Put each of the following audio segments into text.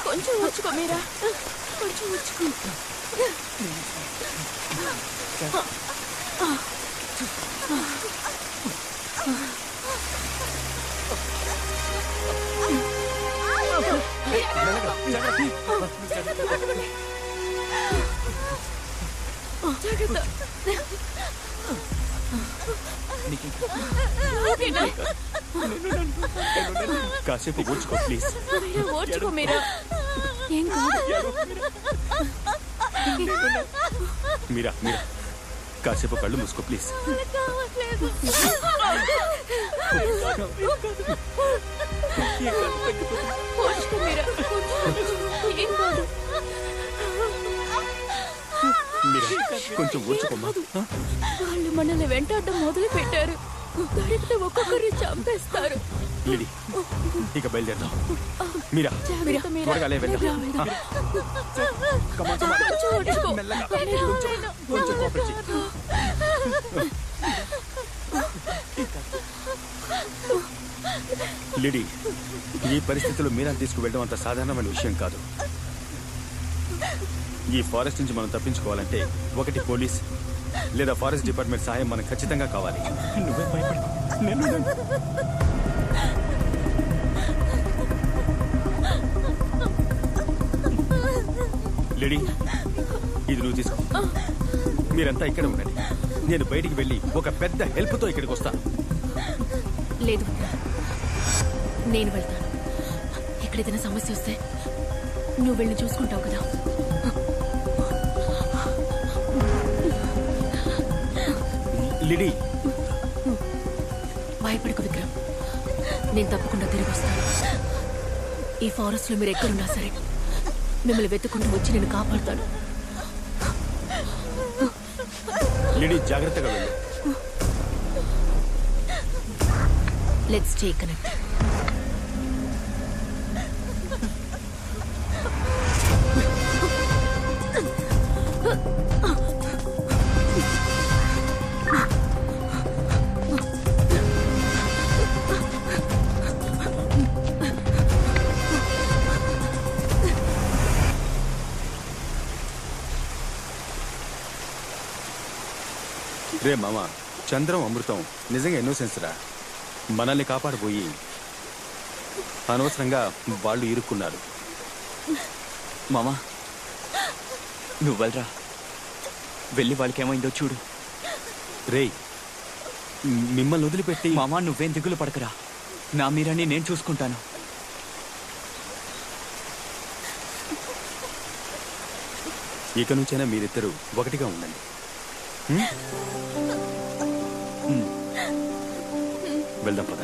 కొంచెం వచ్చుకో మీరా, కొంచెం వచ్చుకో. కాసేపు ఓర్చుకో ప్లీజ్. ఓర్చుకో మీరా, ఏం కాదు. మీరా మీరా కాసేపు కళ్ళు మూసుకో ప్లీజ్. ఓర్చుకో మీరా, ఏం కాదు. మీరా కొంచెం ఓర్చుకోమ్మా. వాళ్ళు మనల్ని వెంటాడడం మొదలు పెట్టారు. దొరికితే ఒక్కొక్కరిని చంపేస్తారు. లిడి, ఇక బయలుదేరదాం. మీరా త్వరగా లే, వెళ్దాం. మెల్లగా కొంచెం కోఆపరేట్ చెయ్యి. లిడి, ఈ పరిస్థితిలో మీరా తీసుకువెళ్ళడం అంత సాధారణమైన విషయం కాదు. ఈ ఫారెస్ట్ నుంచి మనం తప్పించుకోవాలంటే ఒకటి పోలీస్ లేదా ఫారెస్ట్ డిపార్ట్మెంట్ సహాయం మనకు ఖచ్చితంగా కావాలి. నువ్వే భయపడి లేడీ, ఇది నువ్వు తీసుకో. మీరంతా ఇక్కడ ఉండండి. నేను బయటికి వెళ్ళి ఒక పెద్ద హెల్ప్తో ఇక్కడికి వస్తాను. లేదు, నేను వెళ్తాను. ఎక్కడైనా సమస్య వస్తే నువ్వు వెళ్ళి చూసుకుంటావు కదా. లిడీ, భయపడకు విక్రమ్, నేను తప్పకుండా తిరిగి వస్తాను. ఈ ఫారెస్ట్ లో మీరు ఎక్కడున్నా సరే మిమ్మల్ని వెతుకుంటూ వచ్చి నేను కాపాడుతాను. లిడీ, జాగ్రత్తగా వెళ్ళు. Let's stay connect. రే మామ, చంద్రం అమృతం నిజంగా ఇన్నోసెన్స్ రా. మనల్ని కాపాడబోయి అనవసరంగా వాళ్ళు ఇరుక్కున్నారు. మామా, నువ్వు వెళ్ళరా, వెళ్ళి వాళ్ళకి ఏమైందో చూడు. రే, మిమ్మల్ని వదిలిపెట్టి. మామా, నువ్వేం దిగులు పడకరా, నా మీరాని నేను చూసుకుంటాను. ఇక నుంచైనా మీరిద్దరూ ఒకటిగా ఉండండి. వెళ్దాం పద.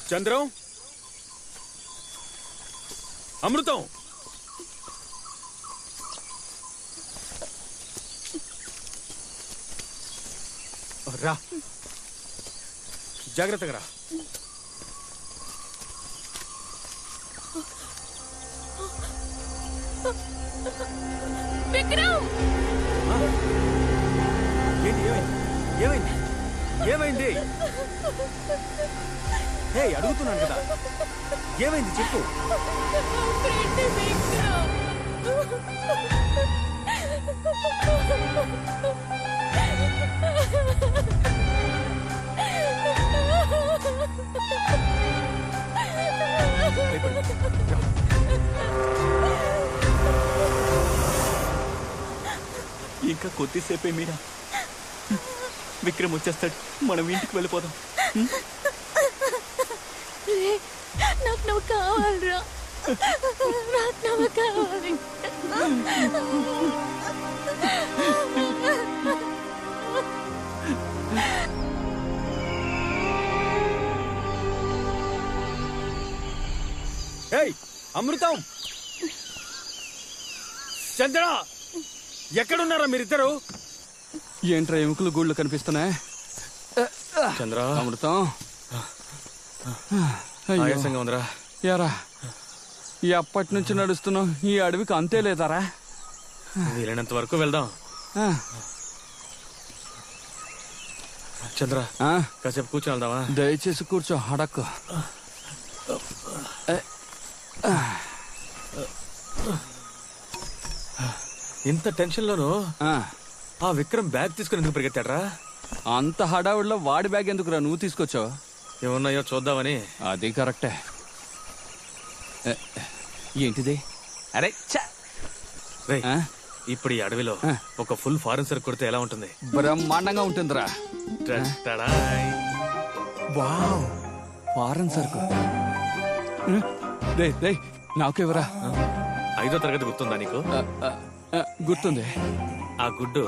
చంద్రం, అమృతం, రా, జాగ్రత్తగా రా. విక్రమ్, ఏంటి, ఏమైంది? ఏమైంది? హే, అడుగుతున్నాను కదా, ఏమైంది చెప్పు. ఇంకా కొద్దిసేపే మీరా. విక్రమ్ వచ్చేస్తాడు, మనం ఇంటికి వెళ్ళిపోదాం. నాకు నువ్వు కావాలరా, నాకు నువ్వు కావాలి. ఏయ్ అమృతం, చంద్ర, ఎక్కడున్నారా మీరిద్దరు? ఏంట్రా ఎముకలు గూళ్ళు కనిపిస్తున్నాయి? చంద్ర, అమృతం ఆయాసంగా ఉందిరా. యారా, ఎప్పటి నుంచి నడుస్తున్నావు? ఈ అడవికి అంతే లేదారా? వీలైనంత వరకు వెళ్దాం. చంద్ర, కాసేపు కూర్చొని వెళ్దామా? దయచేసి కూర్చో, అడక్కు. ఇంత టెన్షన్ లోను ఆ విక్రమ్ బ్యాగ్ తీసుకుని ఎందుకు పరిగెత్తాడ్రా? అంత హడావుడిలో వాడి బ్యాగ్ ఎందుకురా నువ్వు తీసుకొచ్చావు? ఏమున్నాయో చూద్దామని. అది కరెక్టే. ఏంటిది? అరే ఇప్పుడు ఈ అడవిలో ఒక ఫుల్ ఫారెన్ సరుకు కొడితే ఎలా ఉంటుంది? బ్రహ్మాండంగా ఉంటుందిరా. వావ్, ఫారెన్ సరుకు. నాకెవరా? 5వ తరగతి గుర్తుందా నీకు? గుర్తుంది. ఆ గుడ్డు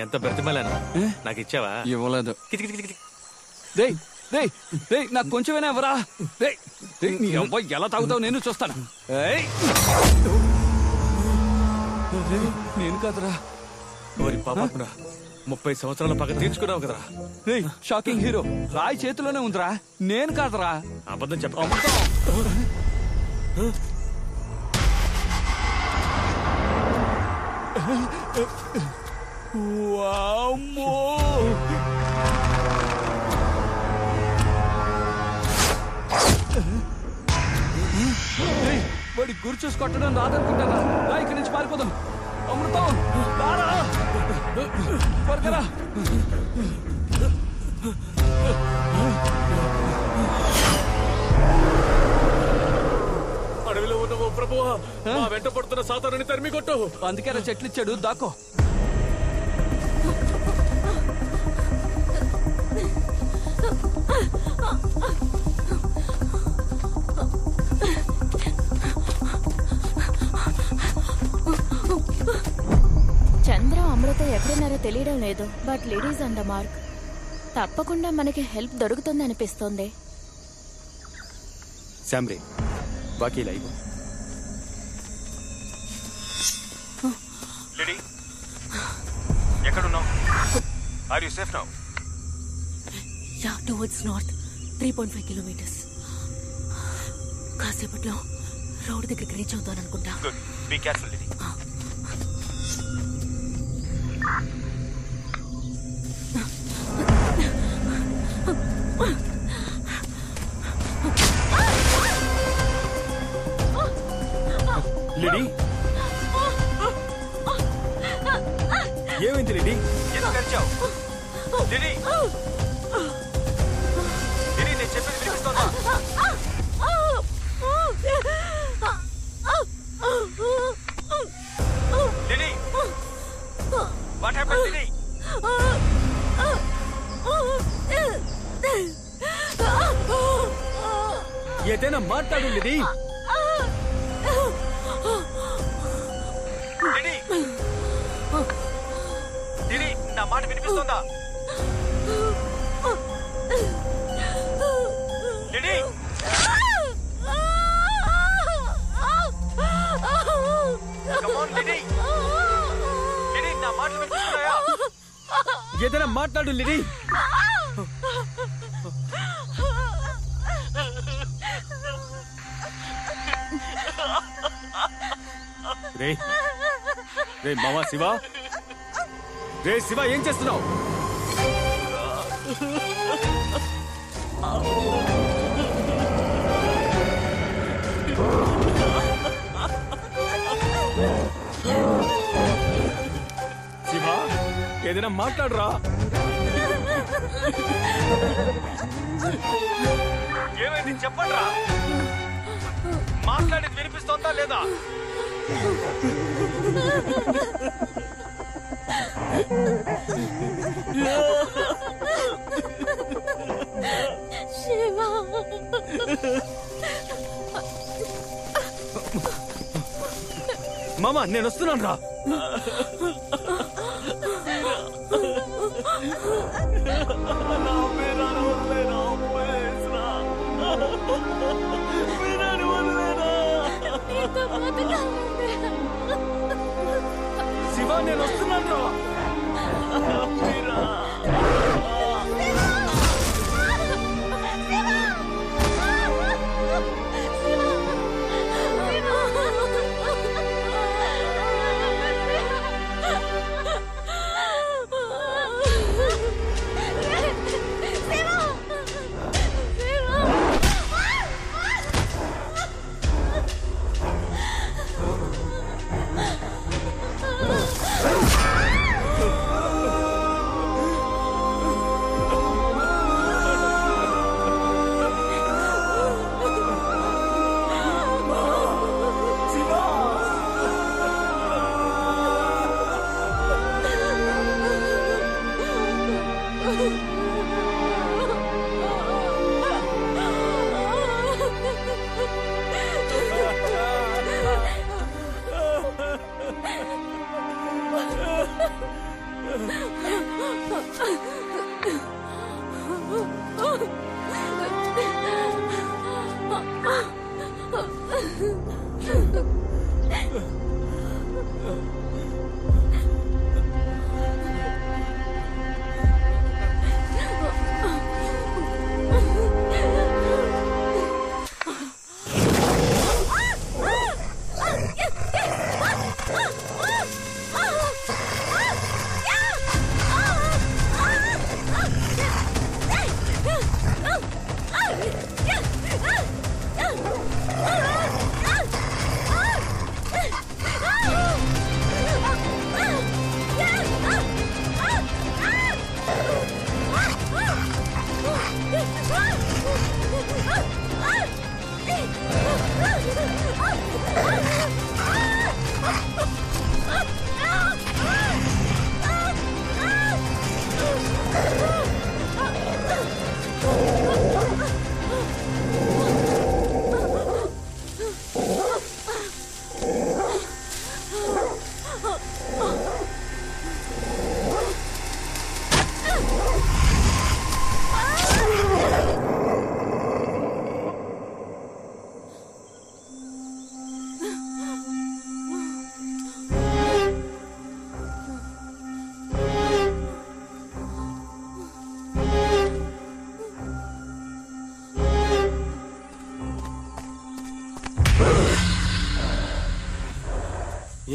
ఎంత బ్రతిమలాను నాకు ఇచ్చావా? ఇవ్వలేదు. నాకు కొంచెమైనా ఎవరా? ఎలా తాగుతావు నేను చూస్తాను. నేను కాదురా. పాపరా, 30 సంవత్సరాల పగ తీర్చుకున్నావు కదరా. షాకింగ్ హీరో రాయి చేతిలోనే ఉందిరా. నేను కాదురా. అబద్ధం చెప్ప. వామ్మో, వాడి గురి చూసి కొట్టడం రాదనుకుంటారా? ఇక్కడి నుంచి పారిపోదాం. అమృతం, త్వరగా. అడవిలో ఉన్న ఓ ప్రభువా, మా వెంట పడుతున్న సాతానుని తరిమి కొట్టు. అందుకే చెట్లు ఇచ్చాడు, దాకో. చంద్ర, అమృత ఎక్కడున్నారో తెలియడం లేదు. బట్ లేడీస్ అండ్ మార్క్ తప్పకుండా మనకి హెల్ప్ దొరుకుతుంది అనిపిస్తోంది. శామ్రీ, బాకీ లైవ్. లేడీ, ఎక్కడున్నావు? Are you safe now? Yeah, towards north 3.5 kilometres. కాసేపట్లో రోడ్ దగ్గరికి రీచ్ అవుతాను అనుకుంటా. Good, be careful lady. Lady, ఏమైంది లేడీ? ఎందుకు అరిచావు? లేడీ, నేను చెప్పేది వినిపిస్తోందా? Lady, what happened lady? ఏదైనా మాట్లాడు లేడీ. లేడీ, నా మాట వినిపిస్తోందా? Lady, come on lady. Lady, నా మాటలు వినిపిస్తున్నాయా? ఏదైనా మాట్లాడు లేడీ. రే రే మావా శివ, రే శివ, ఏం చేస్తున్నావు? శివ, ఏదైనా మాట్లాడరా. ఏమైంది చెప్పండిరా. మాట్లాడేది వినిపిస్తోందా లేదా? శివ మామ నేను వస్తున్నాను రా. శివ నేను వస్తున్నాను రా.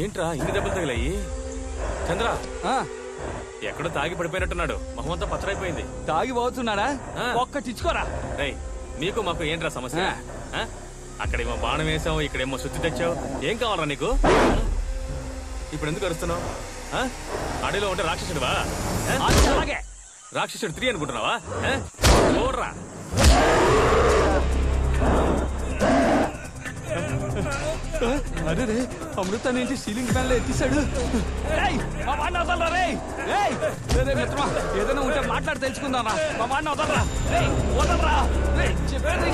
ఏంట్రా ఇన్ని దెబ్బలు తగిలాయి? చంద్ర ఎక్కడో తాగి పడిపోయినట్టున్నాడు. మొహమంతా పచ్చరైపోయింది. తాగి పోతున్నాడా? ఒక్కటిచ్చుకోరా. రేయ్ మీకు మాకు ఏంట్రా సమస్య? అక్కడేమో బాణం వేసావు, ఇక్కడేమో శుద్ధి తెచ్చావు. ఏం కావాలరా నీకు? ఇప్పుడు ఎందుకు అరుస్తున్నావు? అడవిలో ఉంటే రాక్షసుడివా? రాక్షసుడు 3 అనుకుంటున్నావా? చూడరా అరే అమృత నుంచి సీలింగ్ ఫ్యాన్ లో ఎత్తిసాడు. మిత్రమా ఏదైనా ఉంటే మాట్లాడి తెలుసుకుందాం. మా వాడిని వదలరా. వదలరా చెప్పేది.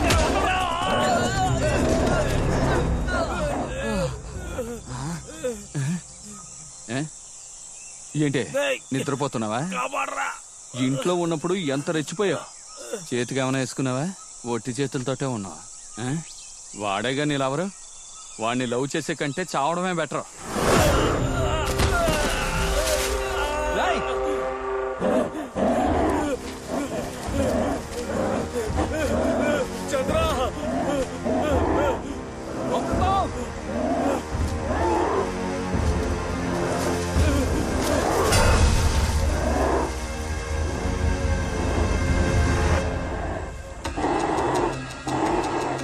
ఏంటి నిద్రపోతున్నావా? ఇంట్లో ఉన్నప్పుడు ఎంత రెచ్చిపోయావు. చేతికి ఏమైనా వేసుకున్నావా? ఒట్టి చేతులతోటే ఉన్నావా? వాడేగా నీ లవరు. వాడిని లవ్ చేసే కంటే చావడమే బెటర్.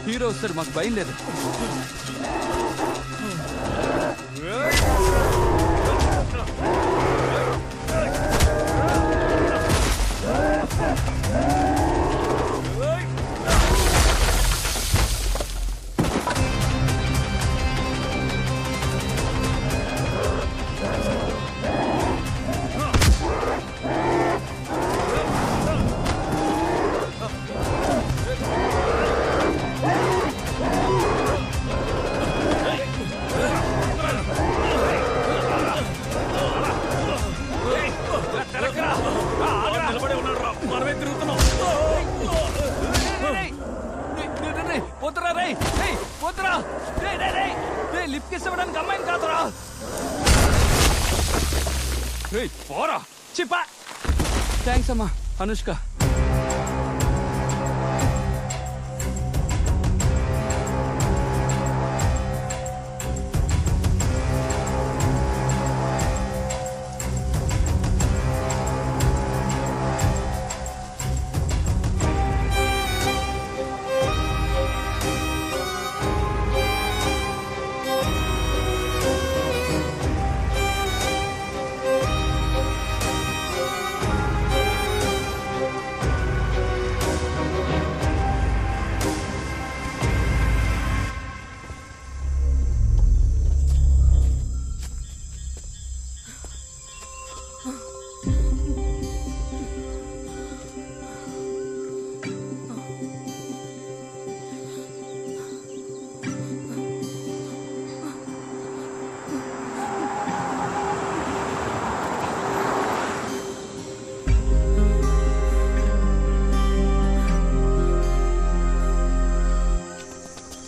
హీరో వస్తారు, మాకు భయం లేదు. అమ్మాయిని కాదురా. పోరా చిప్పా. థ్యాంక్స్ అమ్మా అనుష్క.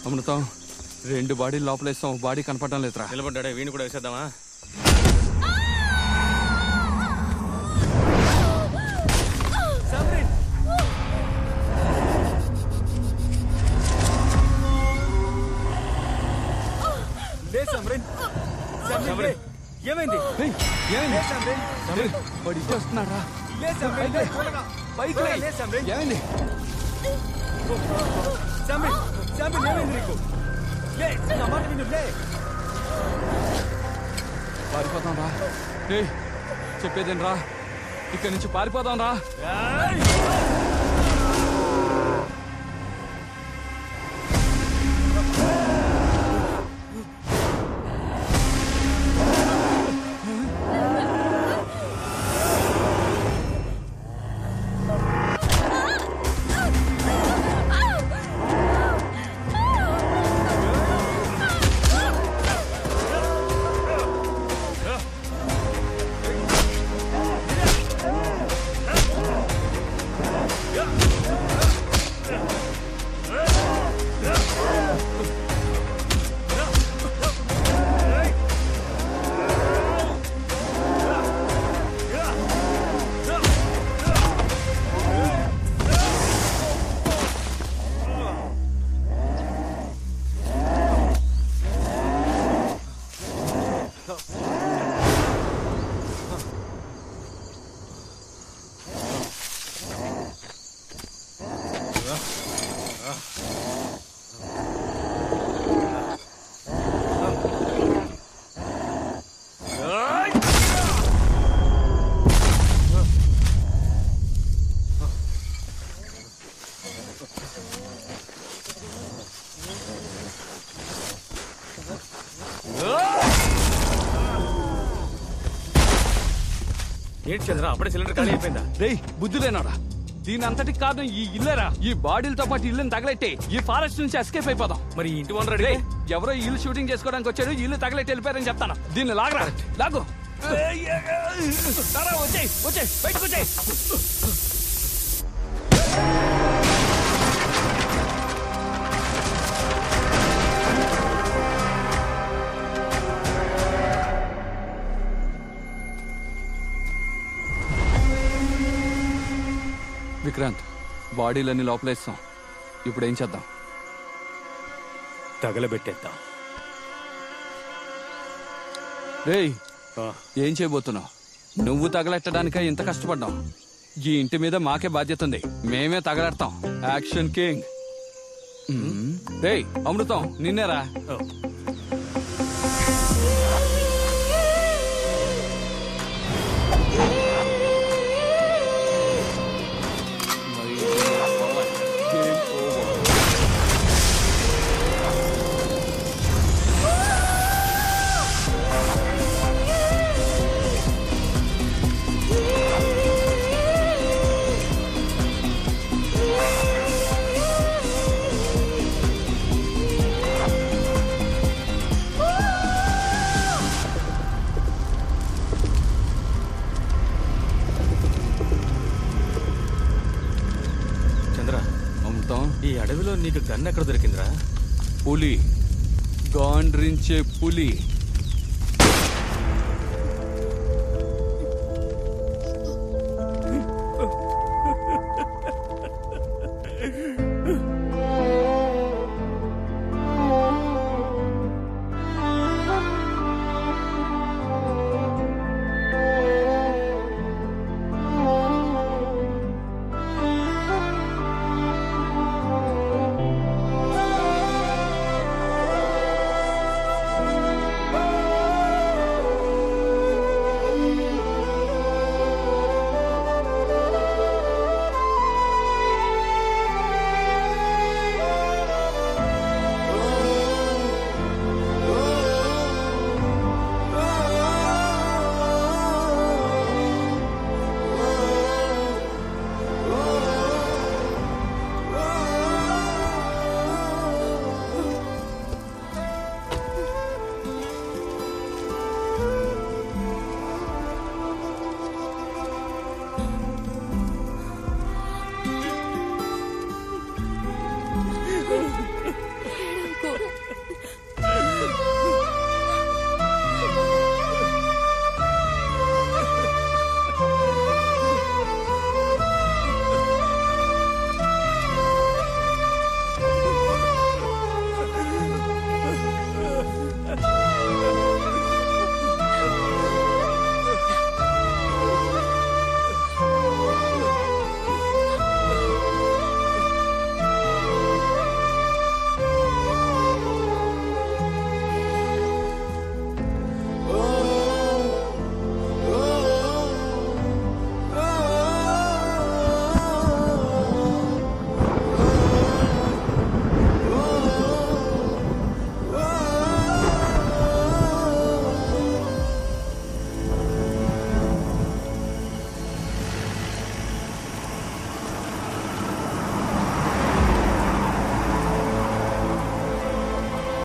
అమృతం 2 బాడీలు లోపలేస్తాం, బాడీ కనపడడం లేదురా. నిలబడ్డాడే, వీణు కూడా వేసేద్దామా? ఏమైంది? వాడు ఇచ్చి వస్తున్నారా? ఏమైంది? పారిపోతాం రా. చెప్పేదేం రా, ఇక్కడి నుంచి పారిపోదాం రా. ఏంటి చంద్ర, అప్పుడే సిలిండర్ ఖాళీ అయిపోయిందా? రేయ్ బుద్ధులేనాడా, దీని అంతటికి కారణం ఈ ఇల్లేరా. ఈ బాడీలతో పాటు ఇల్లుని తగలెట్టి ఈ ఫారెస్ట్ నుంచి ఎస్కేప్ అయిపోదాం. మరి ఇంటి ఓనర్ అడిగే ఎవరో ఇల్లు షూటింగ్ చేసుకోవడానికి వచ్చాడు, ఇల్లు తగలెట్టి వెళ్ళిపోయారని చెప్తాను. దీన్ని లాగరా, లాగు. వచ్చేయ్ వచ్చేయ్, బయటకు వచ్చేయ్. విక్రాంత్, బాడీలన్నీ లోపలేస్తాం. ఇప్పుడు ఏం చేద్దాం? తగలబెట్టేద్దాం. రేయ్, ఏం చేయబోతున్నావు? నువ్వు తగలెట్టడానికే ఇంత కష్టపడ్డాం. ఈ ఇంటి మీద మాకే బాధ్యత ఉంది, మేమే తగలెడతాం. Action king. రేయ్ అమృతం, నిన్నేరా. ఈ అడవిలో నీకు గన్ ఎక్కడ దొరికిందిరా? పులి, గాండ్రించే పులి.